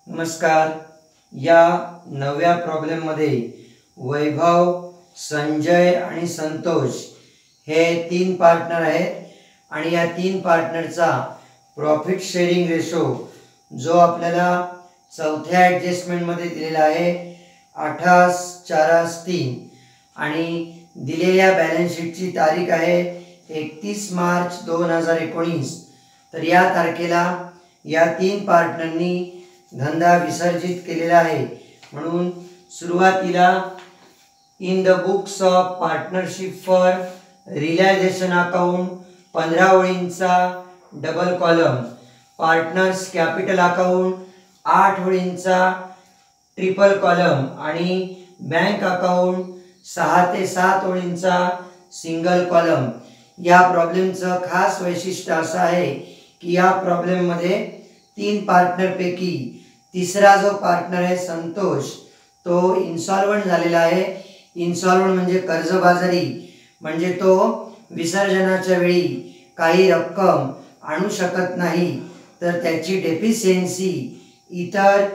नमस्कार. या नव्या प्रॉब्लेममध्ये वैभव, संजय आणि संतोष हे 3 पार्टनर आहेत आणि या 3 पार्टनरचा प्रॉफिट शेअरिंग रेशो जो आपल्याला चौथ्या ॲडजस्टमेंटमध्ये दिलेला आहे 28:4:3 आणि दिलेल्या बॅलन्स शीटची तारीख आहे 31 मार्च 2019. तर या तारखेला या 3 पार्टनरनी धंदा विसर्जित केलेला आहे. म्हणून सुरुवातीला in the books of partnership for realisation account 15 ओळींचा double column, partners capital account 8 ओळींचा ट्रिपल कॉलम आणि बँक अकाउंट 6 ते 7 ओळींचा सिंगल कॉलम. या प्रॉब्लेमचं खास वैशिष्ट्य असं आहे की या प्रॉब्लेममध्ये 3 पार्टनरपैकी तिसरा जो पार्टनर आहे संतोष तो इन्सॉल्वंट झालेला आहे. इन्सॉल्वंट म्हणजे कर्जबाजारी, म्हणजे तो विसर्जनाच्या वेळी काही रक्कम आणू शकत नाही. तर त्याची डेफिशियन्सी इतर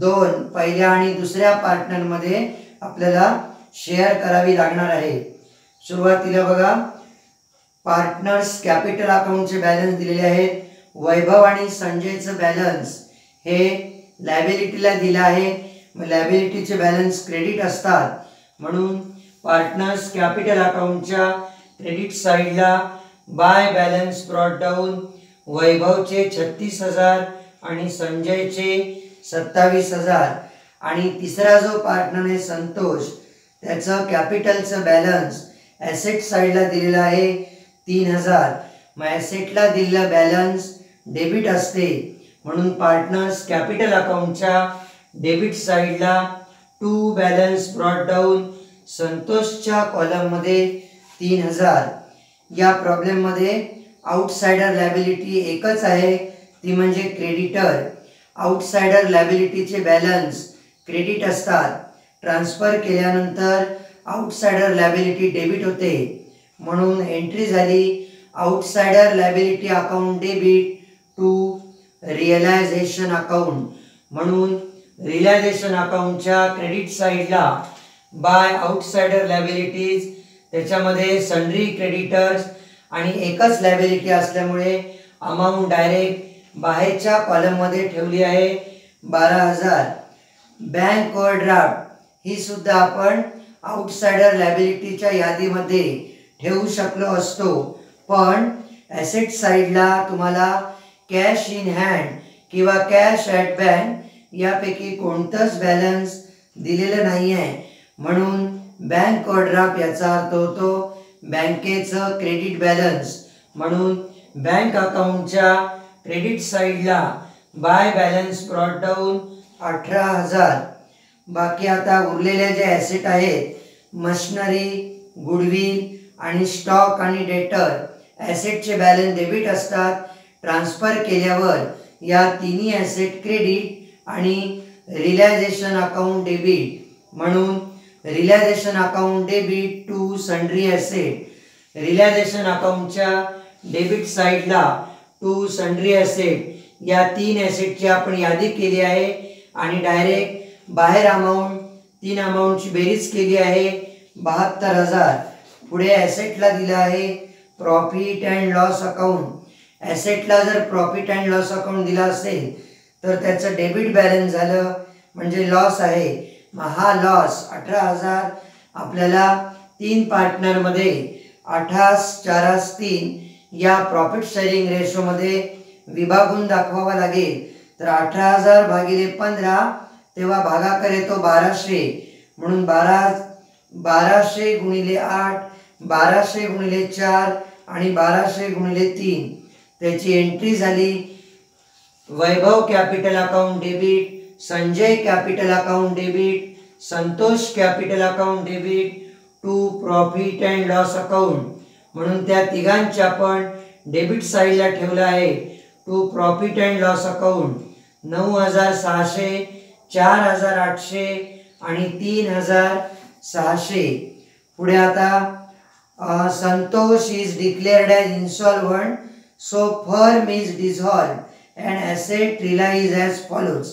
2 पहिल्या आणि दुसऱ्या पार्टनरमध्ये आपल्याला शेअर करावी लागणार आहे. सुरुवातीला बघा, पार्टनर्स कॅपिटल अकाउंटचे बॅलन्स दिलेले आहेत. वैभव आणि संजयचं बॅलन्स हे लायबिलिटीला दिलं आहे. मग लायबिलिटीचे बॅलन्स क्रेडिट असतात, म्हणून पार्टनर्स कॅपिटल अकाउंटच्या क्रेडिट साईडला बाय बॅलन्स ब्रॉट डाऊन वैभवचे 36,000 आणि संजयचे 27,000 आणि तिसरा जो पार्टनर आहे संतोष त्याचं कॅपिटलचं बॅलन्स ॲसेट साईडला दिलेलं आहे 3,000. मग ॲसेटला दिलेला बॅलन्स डेबिट असते, म्हणून पार्टनर्स कॅपिटल अकाउंटच्या डेबिट साईडला टू बॅलन्स ब्रॉट डाऊन संतोषच्या कॉलममध्ये 3,000. या प्रॉब्लेममध्ये आउटसाइडर लायबिलिटी एकच आहे, ती म्हणजे क्रेडिटर. आउटसाइडर लायबिलिटीचे बॅलन्स क्रेडिट असतात, ट्रान्सफर केल्यानंतर आउटसाइडर लायबिलिटी डेबिट होते. म्हणून एंट्री झाली outsider liability account debit to realisation account. म्हणून रिअलायझेशन अकाउंटच्या क्रेडिट साईडला बाय आउटसाइडर लायबिलिटीज, त्याच्यामध्ये सन्ड्री क्रेडिटर्स आणि एकच लायबिलिटी असल्यामुळे अमाऊंट डायरेक्ट बाहेरच्या कॉलममध्ये ठेवली आहे 12,000. बँक ओव्हरड्राफ्ट ही सुद्धा आपण आउटसाइडर लायबिलिटीच्या यादीमध्ये ठेवू शकलो असतो, पण ॲसेट साईडला तुम्हाला कॅश इन हँड किंवा कॅश ॲट बँक यापैकी कोणतंच बॅलन्स दिलेलं नाही आहे. म्हणून बँक ओव्हरड्राफ्ट याचा अर्थ होतो बँकेचं क्रेडिट बॅलन्स. म्हणून बँक अकाउंटच्या क्रेडिट साईडला बाय बॅलन्स ब्रॉट डाऊन 18,000. बाकी आता उरलेल्या जे ॲसेट आहेत, मशिनरी, गुडविल आणि स्टॉक आणि डेटर, ॲसेटचे बॅलन्स डेबिट असतात. ट्रान्सफर केल्यावर या तिन्ही ॲसेट क्रेडिट आणि रियलायझेशन अकाउंट डेबिट. म्हणून realisation account debit to sundry asset. Realisation अकाउंटच्या डेबिट साईडला टू सन्ड्री ॲसेट या 3 ॲसेटची आपण यादी केली आहे आणि डायरेक्ट बाहेर अमाऊंट 3 अमाऊंटची बेरीज केली आहे 72,000. पुढे ॲसेटला दिलं आहे प्रॉफिट अँड लॉस अकाउंट. ॲसेटला जर प्रॉफिट अँड लॉस अकाउंट दिला असेल तर त्याचं डेबिट बॅलन्स झालं, म्हणजे लॉस आहे. मग हा लॉस 18,000 आपल्याला 3 पार्टनरमध्ये 28:4:3 या प्रॉफिट शेअरिंग रेशोमध्ये विभागून दाखवावा लागेल. तर 18,000 भागिले 15 तेव्हा भागाकार येतो 1200. म्हणून 1200 गुणिले 8, 1200 गुणिले 4 आणि 1200 गुणिले 3. त्याची एंट्री झाली Vaibhav capital account debit, Sanjay capital account debit, Santosh capital account debit to profit and loss account. म्हणून त्या तिघांचे आपण डेबिट साईडला ठेवलं आहे to profit and loss account 9,600, 4,800 आणि 3,600. पुढे आता Santosh is declared as insolvent, so firm is dissolved and asset realise as follows.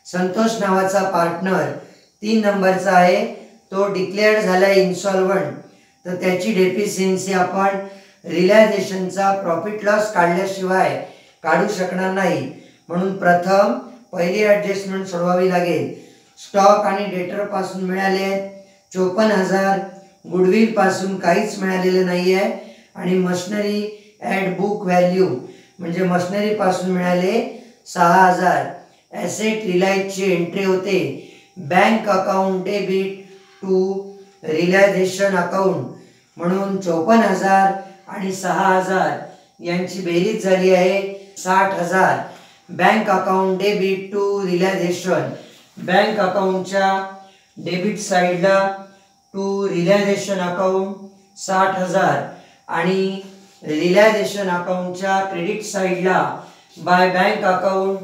Santosh नावाचा पार्टनर 3 नंबरचा आहे, तो डिक्लेअर झाला इन्सॉल्वंट, तर त्याची डेफिशियन्सी आपण रियलायझेशनचा प्रॉफिट लॉस काढल्याशिवाय काढू शकणार नाही. म्हणून प्रथम पहिली ॲडजस्टमेंट सोडवावी लागेल. स्टॉक आणि डेटर पासून मिळाले 54,000, गुडविल पासून काहीच मिळालेलं नाही आहे, आणि मशनरी ॲट बुक व्हॅल्यू म्हणजे मशनरी पासून मिळाले 6,000. ॲसेट रिलायझची एंट्री होते bank account debit to realisation account, म्हणून 54,000 आणि 6,000 यांची बेरीज झाली आहे 60,000. Bank account debit to realisation, bank अकाउंटच्या डेबिट साईडला टू रियलायझेशन अकाउंट 60,000 आणि रियलायझेशन अकाउंटच्या क्रेडिट साईडला बाय बँक अकाउंट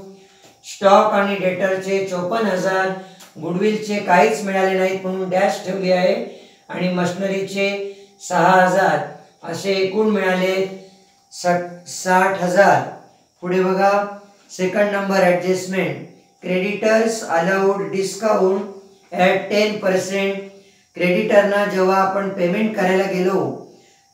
स्टॉक आणि डेटरचे 54,000, गुडविलचे काहीच मिळाले नाहीत म्हणून डॅश ठेवली आहे, आणि मशनरीचे 6,000 असे एकूण मिळाले 60,000. पुढे बघा second number adjustment. Creditors allowed discount at 10%. क्रेडिटरना जेव्हा आपण पेमेंट करायला गेलो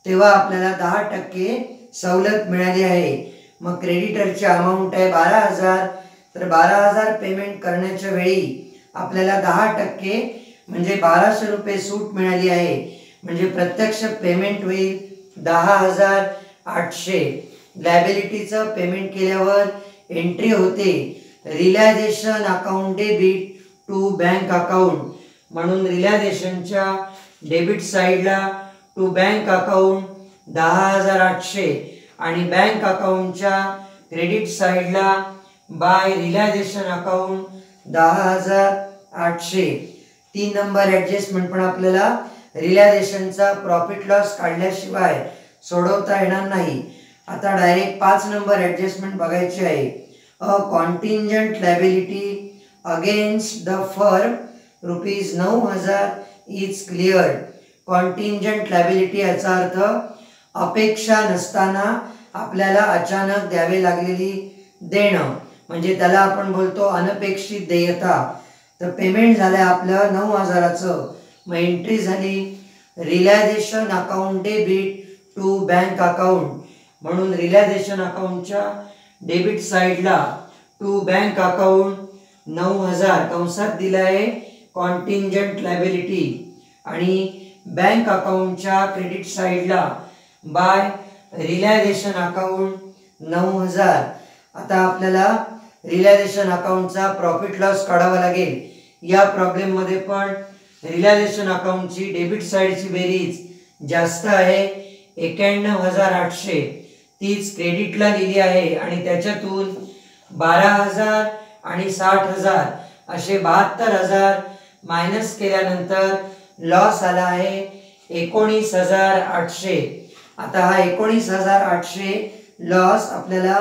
तेव्हा आपल्याला 10% सवलत मिळाली आहे. मग क्रेडिटरची अमाऊंट आहे 12,000, तर 12,000 पेमेंट करण्याच्या वेळी आपल्याला 10% म्हणजे 1,200 रुपये सूट मिळाली आहे. म्हणजे प्रत्यक्ष पेमेंट होईल 10,800. लायबिलिटीचं पेमेंट केल्यावर एंट्री होते realisation account debit to bank account, म्हणून रियलायझेशनच्या डेबिट साईडला टू बँक अकाउंट 10,800 आणि बँक अकाउंटच्या क्रेडिट साईडला by realisation account 10,800. 3 number adjustment पण आपल्याला रियलायझेशनचा प्रॉफिट लॉस काढल्याशिवाय सोडवता येणार नाही. आता डायरेक्ट 5 नंबर ॲडजस्टमेंट बघायची आहे. A contingent liability against the firm ₹9,000 is cleared. Contingent liability याचा अर्थ अपेक्षा नसताना आपल्याला अचानक द्यावे लागलेली देणं, म्हणजे त्याला आपण बोलतो अनपेक्षित देयता. तर पेमेंट झालं आपलं 9,000चं, मग एंट्री झाली realisation account debit to bank account, म्हणून रियलायझेशन अकाउंटच्या डेबिट साईडला टू बँक अकाउंट 9,000 कंसात दिलं आहे कॉन्टिंजंट लायबिलिटी, आणि बँक अकाउंटच्या क्रेडिट साईडला बाय रियलायझेशन अकाउंट 9,000. आता आपल्याला रियलायझेशन अकाउंटचा प्रॉफिट लॉस काढावा लागेल. या प्रॉब्लेममध्ये पण रियलायझेशन अकाउंटची डेबिट साईडची बेरीज जास्त आहे 91,800, तीच क्रेडिटला लिहिली आहे, आणि त्याच्यातून 12,000 आणि 60,000 असे 72,000 मायनस केल्यानंतर लॉस आला आहे 19,800. आता हा 19,800 लॉस आपल्याला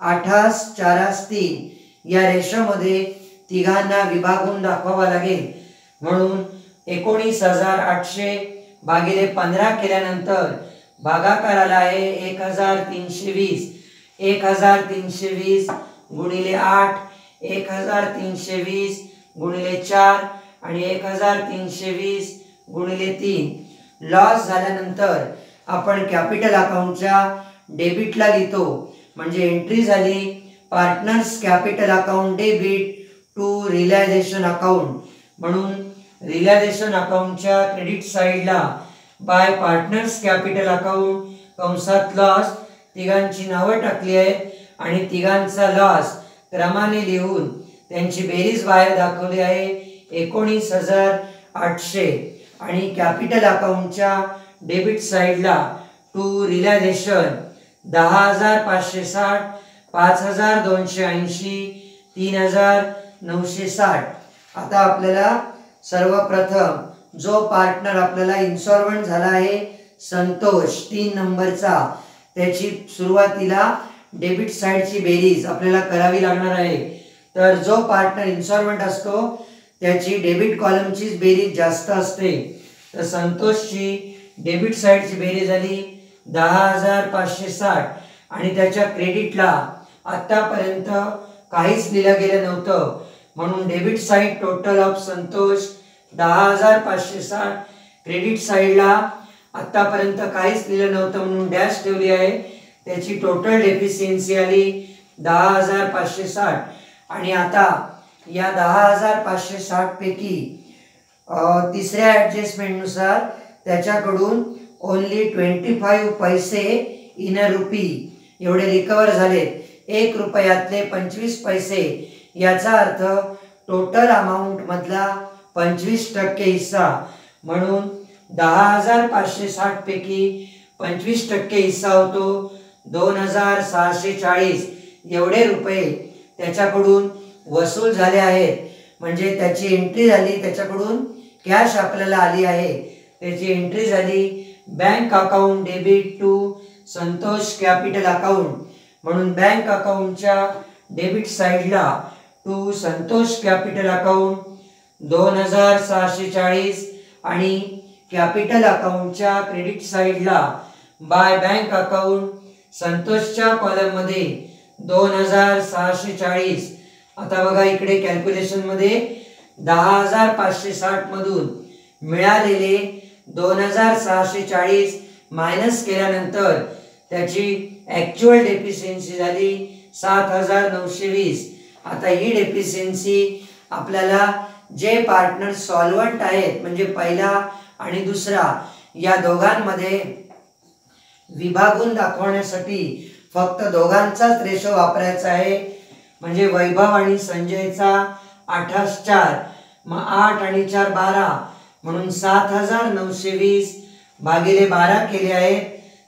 8-4-3 या रेशोमध्ये तिघांना विभागून दाखवावा लागेल. म्हणून 19,800 भागिले 15 केल्यानंतर भागाकार आला आहे 1,320. 1,320 गुणिले 8, 1,320 गुणिले 4 आणि 1,320 गुणिले 3. लॉस झाल्यानंतर आपण कॅपिटल अकाउंटच्या डेबिटला लिहितो, म्हणजे एंट्री झाली partners capital account debit to realisation account, म्हणून रियलायझेशन अकाउंटच्या क्रेडिट साईडला बाय पार्टनर्स कॅपिटल अकाउंट कंसात लॉस तिघांची नावं टाकली आहेत, आणि तिघांचा लॉस क्रमाने लिहून त्यांची बेरीज बाहेर दाखवली आहे 19,800. आणि कॅपिटल अकाउंटच्या डेबिट साईडला टू रियलायझेशन 10,560, 5,280, 3,960. आता आपल्याला सर्वप्रथम जो पार्टनर आपल्याला इन्सॉल्वंट झाला आहे संतोष 3 नंबरचा, त्याची सुरुवातीला डेबिट साईडची बेरीज आपल्याला करावी लागणार आहे. तर जो पार्टनर इन्सॉल्वंट असतो त्याची डेबिट कॉलमचीच बेरीज जास्त असते. तर संतोषची डेबिट साईडची बेरीज झाली 10,560, आणि त्याच्या क्रेडिटला आतापर्यंत काहीच लिहिलं गेलं नव्हतं, म्हणून debit side total of Santosh 10,560. Credit साइडला आतापर्यंत काहीच लिहिलं नव्हतं म्हणून डॅश ठेवली आहे. त्याची टोटल डेफिशियन्सी आली 10,560. आणि आता या 10,560 पैकी तिसऱ्या ॲडजस्टमेंटनुसार त्याच्याकडून ओनली 25 पैसे इन अ रुपी एवढे रिकवर झाले. 1 रुपयातले 25 पैसे, याचा अर्थ टोटल अमाऊंट मधला 25% हिस्सा. म्हणून 10,560 पैकी 25% हिस्सा होतो 2,640 एवढे रुपये त्याच्याकडून वसूल झाले आहेत. म्हणजे त्याची एंट्री झाली, त्याच्याकडून कॅश आपल्याला आली आहे. त्याची एंट्री झाली bank account debit to Santosh capital account. म्हणून बँक अकाउंटच्या डेबिट साइडला टू संतोष कॅपिटल अकाउंट 2,640 आणि कॅपिटल अकाउंटच्या क्रेडिट साइडला बाय बँक अकाउंट संतोषच्या कॉलममध्ये 2,640. आता बघा इकडे कॅल्क्युलेशन मध्ये 10,560 मधून मिळालेले 2,640 मायनस केल्यानंतर त्याची ॲक्च्युअल डेफिशियन्सी झाली 7,920. आता ही डेफिशियन्सी आपल्याला जे पार्टनर सॉल्व्हंट आहेत म्हणजे पहिला आणि दुसरा या दोघांमध्ये विभागून दाखवण्यासाठी फक्त दोघांचाच रेशो वापरायचा आहे. म्हणजे वैभव आणि संजयचा 8/4, मग 8 आणि 4 12, म्हणून 7,920 भागिले 12 केले आहेत.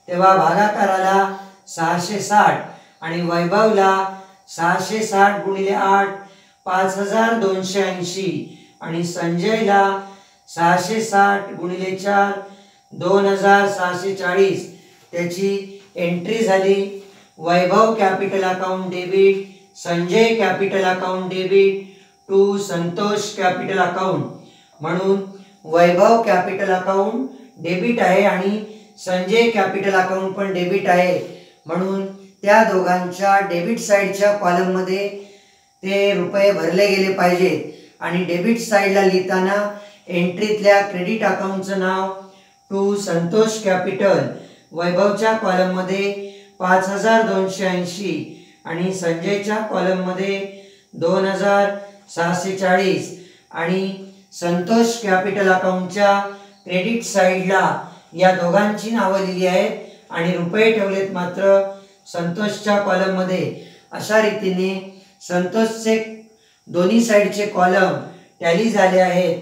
तेव्हा भागाकाराला 660 आणि वैभवला 660 गुणिले 8 5,280 आणि संजयला 660 गुणिले 4 2,640. त्याची एंट्री झाली Vaibhav capital account debit Sanjay capital account debit to Santosh capital account. म्हणून वैभव कॅपिटल अकाउंट डेबिट आहे आणि संजय कॅपिटल अकाउंट पण डेबिट आहे. म्हणून त्या दोघांच्या डेबिट साइडच्या कॉलममध्ये ते रुपये भरले गेले पाहिजेत. आणि डेबिट साइडला लिहिताना एंट्रीतल्या क्रेडिट अकाउंटचं नाव टू संतोष कॅपिटल, वैभवच्या कॉलममध्ये 5,280 आणि संजयच्या कॉलममध्ये 2,640 आणि संतोष कॅपिटल अकाउंटच्या क्रेडिट साइडला या दोघांची नावं लिहिली आहेत आणि रुपये ठेवलेत मात्र संतोषच्या कॉलममध्ये. अशा रीतीने संतोषचे दोन्ही साइडचे कॉलम टॅली झाले आहेत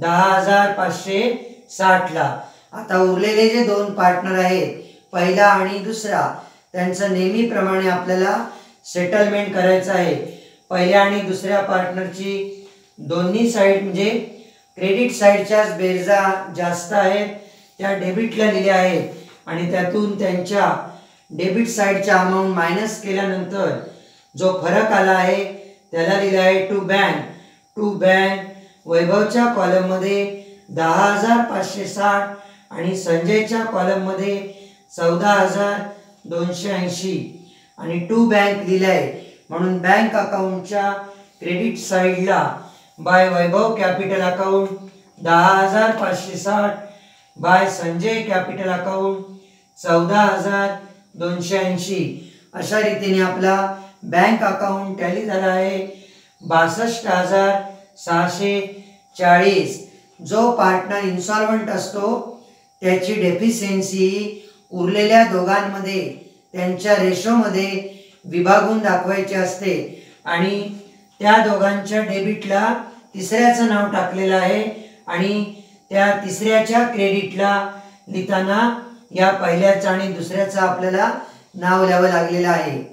10,560 ला. आता उरलेले जे दोन पार्टनर आहेत पहिला आणि दुसरा त्यांचं नेहमीप्रमाणे आपल्याला सेटलमेंट करायचं आहे. पहिल्या आणि दुसऱ्या पार्टनरची दोन्ही साइड म्हणजे क्रेडिट साइडच्याच बेरजा जास्त आहेत त्या डेबिटला लिहिल्या आहेत आणि त्यातून त्यांच्या डेबिट साइडच्या अमाऊंट मायनस केल्यानंतर जो फरक आला आहे त्याला लिहिला आहे टू बँक. टू बँक वैभवच्या कॉलममध्ये 10,560 आणि संजयच्या कॉलममध्ये 14,280 आणि टू बँक लिहिलाय. म्हणून बँक अकाउंटच्या क्रेडिट साइडला by Vaibhav capital account 10,560 by Sanjay capital account 14,280. अशा रीतीने आपला बँक अकाउंट टॅली झाला आहे 62,640. जो पार्टनर इन्सॉल्वंट असतो त्याची डेफिशियन्सी उरलेल्या दोघांमध्ये त्यांच्या रेशोमध्ये विभागून दाखवायची असते आणि त्या दोघांच्या डेबिटला तिसऱ्याचं नाव टाकलेलं आहे आणि त्या तिसऱ्याच्या क्रेडिटला लिहिताना या पहिल्याचं आणि दुसऱ्याचं आपल्याला नाव लिहावं लागलेलं आहे.